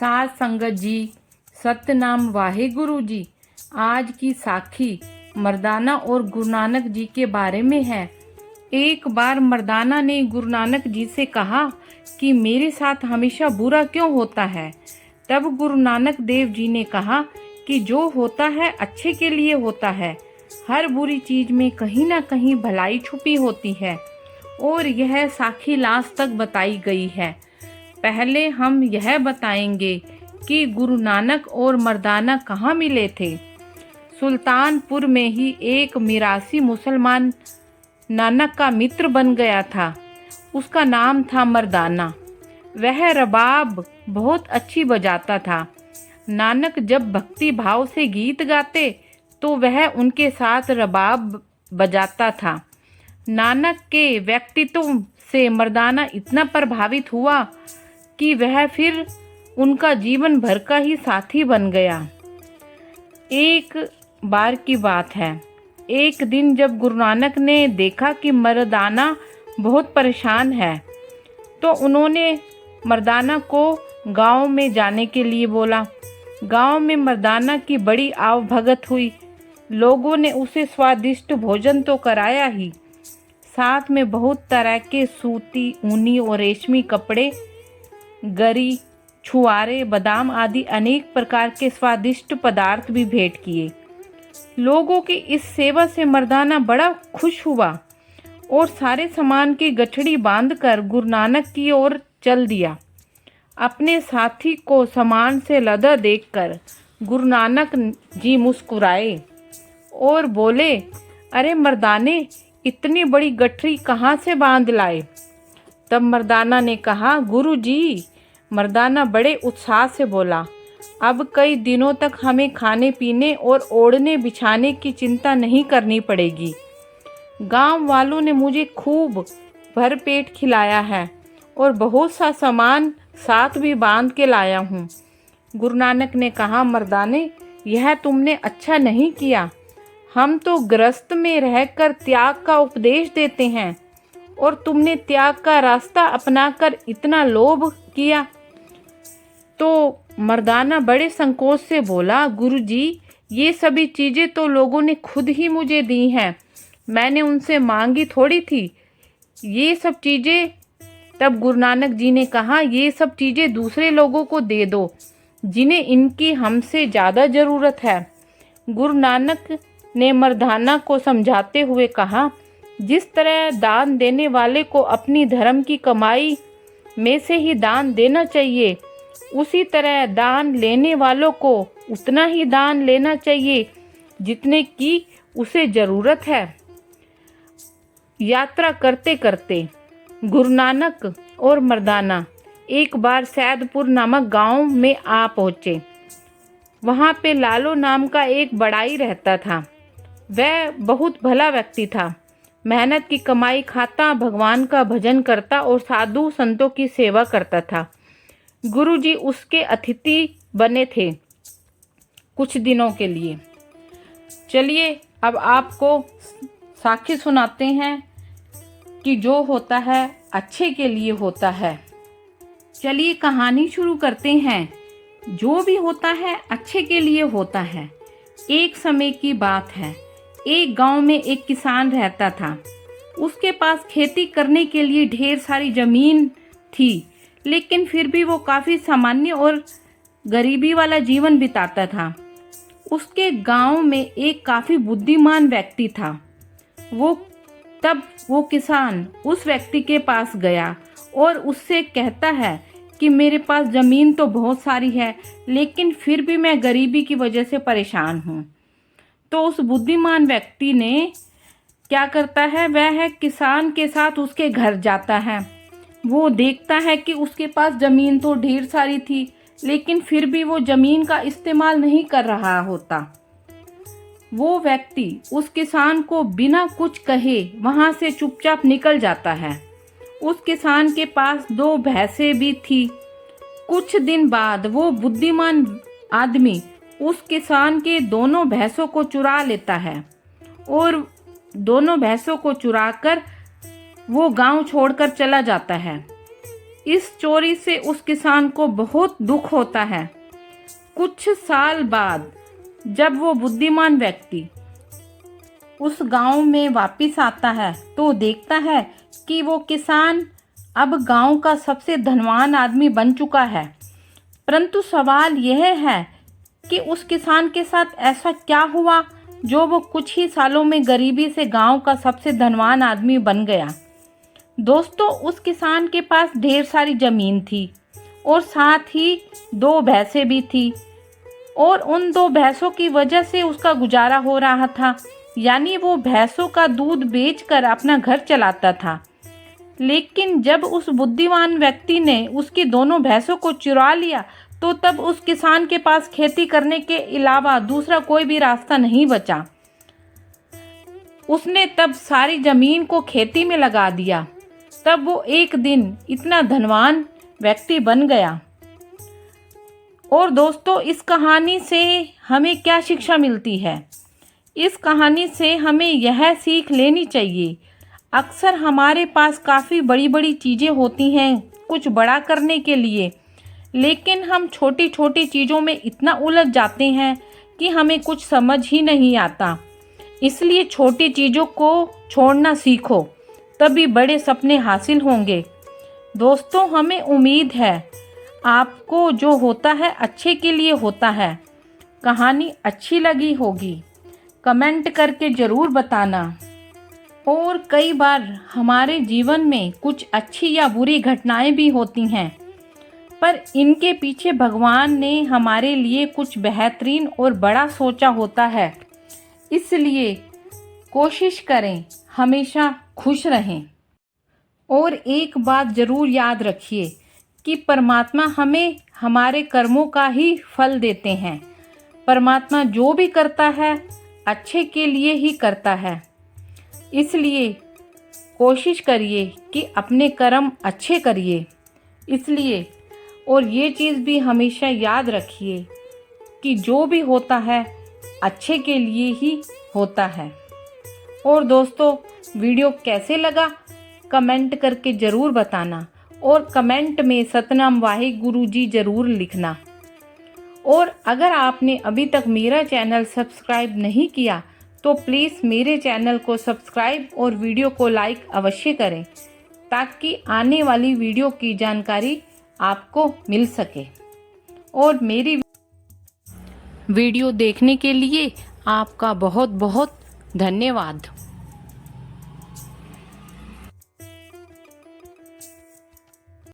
साध संगत जी, सतनाम वाहेगुरु जी। आज की साखी मर्दाना और गुरु नानक जी के बारे में है। एक बार मर्दाना ने गुरु नानक जी से कहा कि मेरे साथ हमेशा बुरा क्यों होता है। तब गुरु नानक देव जी ने कहा कि जो होता है अच्छे के लिए होता है। हर बुरी चीज में कहीं ना कहीं भलाई छुपी होती है और यह साखी लास्ट तक बताई गई है। पहले हम यह बताएंगे कि गुरु नानक और मर्दाना कहाँ मिले थे। सुल्तानपुर में ही एक मिरासी मुसलमान नानक का मित्र बन गया था। उसका नाम था मर्दाना। वह रबाब बहुत अच्छी बजाता था। नानक जब भक्ति भाव से गीत गाते तो वह उनके साथ रबाब बजाता था। नानक के व्यक्तित्व से मर्दाना इतना प्रभावित हुआ कि वह फिर उनका जीवन भर का ही साथी बन गया। एक बार की बात है, एक दिन जब गुरु नानक ने देखा कि मर्दाना बहुत परेशान है तो उन्होंने मर्दाना को गांव में जाने के लिए बोला। गांव में मर्दाना की बड़ी आवभगत हुई। लोगों ने उसे स्वादिष्ट भोजन तो कराया ही, साथ में बहुत तरह के सूती, ऊनी और रेशमी कपड़े, गरी, छुआरे, बादाम आदि अनेक प्रकार के स्वादिष्ट पदार्थ भी भेंट किए। लोगों की इस सेवा से मर्दाना बड़ा खुश हुआ और सारे सामान की गठड़ी बांधकर गुरु नानक की ओर चल दिया। अपने साथी को सामान से लदा देखकर गुरु नानक जी मुस्कुराए और बोले, अरे मर्दाने, इतनी बड़ी गठरी कहाँ से बांध लाए। तब मर्दाना ने कहा, गुरु जी। मर्दाना बड़े उत्साह से बोला, अब कई दिनों तक हमें खाने पीने और ओढ़ने बिछाने की चिंता नहीं करनी पड़ेगी। गांव वालों ने मुझे खूब भरपेट खिलाया है और बहुत सा सामान साथ भी बांध के लाया हूँ। गुरु नानक ने कहा, मर्दाने, यह तुमने अच्छा नहीं किया। हम तो गृहस्थ में रहकर त्याग का उपदेश देते हैं और तुमने त्याग का रास्ता अपनाकर इतना लोभ किया। तो मर्दाना बड़े संकोच से बोला, गुरुजी, ये सभी चीज़ें तो लोगों ने खुद ही मुझे दी हैं, मैंने उनसे मांगी थोड़ी थी ये सब चीज़ें। तब गुरु नानक जी ने कहा, ये सब चीज़ें दूसरे लोगों को दे दो जिन्हें इनकी हमसे ज़्यादा ज़रूरत है। गुरु नानक ने मर्दाना को समझाते हुए कहा, जिस तरह दान देने वाले को अपनी धर्म की कमाई में से ही दान देना चाहिए, उसी तरह दान लेने वालों को उतना ही दान लेना चाहिए जितने की उसे ज़रूरत है। यात्रा करते करते गुरु नानक और मर्दाना एक बार सैदपुर नामक गांव में आ पहुँचे। वहाँ पे लालो नाम का एक बड़ाई रहता था। वह बहुत भला व्यक्ति था। मेहनत की कमाई खाता, भगवान का भजन करता और साधु संतों की सेवा करता था। गुरुजी उसके अतिथि बने थे कुछ दिनों के लिए। चलिए अब आपको साखी सुनाते हैं कि जो होता है अच्छे के लिए होता है। चलिए कहानी शुरू करते हैं। जो भी होता है अच्छे के लिए होता है। एक समय की बात है, एक गांव में एक किसान रहता था। उसके पास खेती करने के लिए ढेर सारी जमीन थी, लेकिन फिर भी वो काफ़ी सामान्य और गरीबी वाला जीवन बिताता था। उसके गांव में एक काफ़ी बुद्धिमान व्यक्ति था। वो किसान उस व्यक्ति के पास गया और उससे कहता है कि मेरे पास ज़मीन तो बहुत सारी है, लेकिन फिर भी मैं गरीबी की वजह से परेशान हूँ। तो उस बुद्धिमान व्यक्ति ने क्या करता है, वह किसान के साथ उसके घर जाता है। वो देखता है कि उसके पास ज़मीन तो ढेर सारी थी, लेकिन फिर भी वो ज़मीन का इस्तेमाल नहीं कर रहा होता। वो व्यक्ति उस किसान को बिना कुछ कहे वहाँ से चुपचाप निकल जाता है। उस किसान के पास 2 भैंसें भी थी। कुछ दिन बाद वो बुद्धिमान आदमी उस किसान के दोनों भैंसों को चुरा लेता है और दोनों भैंसों को चुराकर वो गांव छोड़कर चला जाता है। इस चोरी से उस किसान को बहुत दुख होता है। कुछ साल बाद जब वो बुद्धिमान व्यक्ति उस गांव में वापस आता है तो देखता है कि वो किसान अब गांव का सबसे धनवान आदमी बन चुका है। परंतु सवाल यह है कि उस किसान के साथ ऐसा क्या हुआ जो वो कुछ ही सालों में गरीबी से गांव का सबसे धनवान आदमी बन गया। दोस्तों, उस किसान के पास ढेर सारी ज़मीन थी और साथ ही 2 भैंसें भी थी और उन 2 भैंसों की वजह से उसका गुजारा हो रहा था, यानी वो भैंसों का दूध बेचकर अपना घर चलाता था। लेकिन जब उस बुद्धिमान व्यक्ति ने उसकी दोनों भैंसों को चुरा लिया तो तब उस किसान के पास खेती करने के अलावा दूसरा कोई भी रास्ता नहीं बचा। उसने तब सारी ज़मीन को खेती में लगा दिया। तब वो एक दिन इतना धनवान व्यक्ति बन गया। और दोस्तों, इस कहानी से हमें क्या शिक्षा मिलती है? इस कहानी से हमें यह सीख लेनी चाहिए, अक्सर हमारे पास काफ़ी बड़ी बड़ी चीज़ें होती हैं कुछ बड़ा करने के लिए, लेकिन हम छोटी छोटी चीज़ों में इतना उलझ जाते हैं कि हमें कुछ समझ ही नहीं आता। इसलिए छोटी चीज़ों को छोड़ना सीखो, तभी बड़े सपने हासिल होंगे। दोस्तों, हमें उम्मीद है आपको जो होता है अच्छे के लिए होता है। कहानी अच्छी लगी होगी, कमेंट करके ज़रूर बताना। और कई बार हमारे जीवन में कुछ अच्छी या बुरी घटनाएं भी होती हैं, पर इनके पीछे भगवान ने हमारे लिए कुछ बेहतरीन और बड़ा सोचा होता है। इसलिए कोशिश करें हमेशा खुश रहें। और एक बात ज़रूर याद रखिए कि परमात्मा हमें हमारे कर्मों का ही फल देते हैं। परमात्मा जो भी करता है अच्छे के लिए ही करता है। इसलिए कोशिश करिए कि अपने कर्म अच्छे करिए। इसलिए और ये चीज़ भी हमेशा याद रखिए कि जो भी होता है अच्छे के लिए ही होता है। और दोस्तों, वीडियो कैसे लगा कमेंट करके ज़रूर बताना और कमेंट में सतनाम वाहेगुरु जी ज़रूर लिखना। और अगर आपने अभी तक मेरा चैनल सब्सक्राइब नहीं किया तो प्लीज़ मेरे चैनल को सब्सक्राइब और वीडियो को लाइक अवश्य करें, ताकि आने वाली वीडियो की जानकारी आपको मिल सके। और मेरी वीडियो देखने के लिए आपका बहुत बहुत धन्यवाद।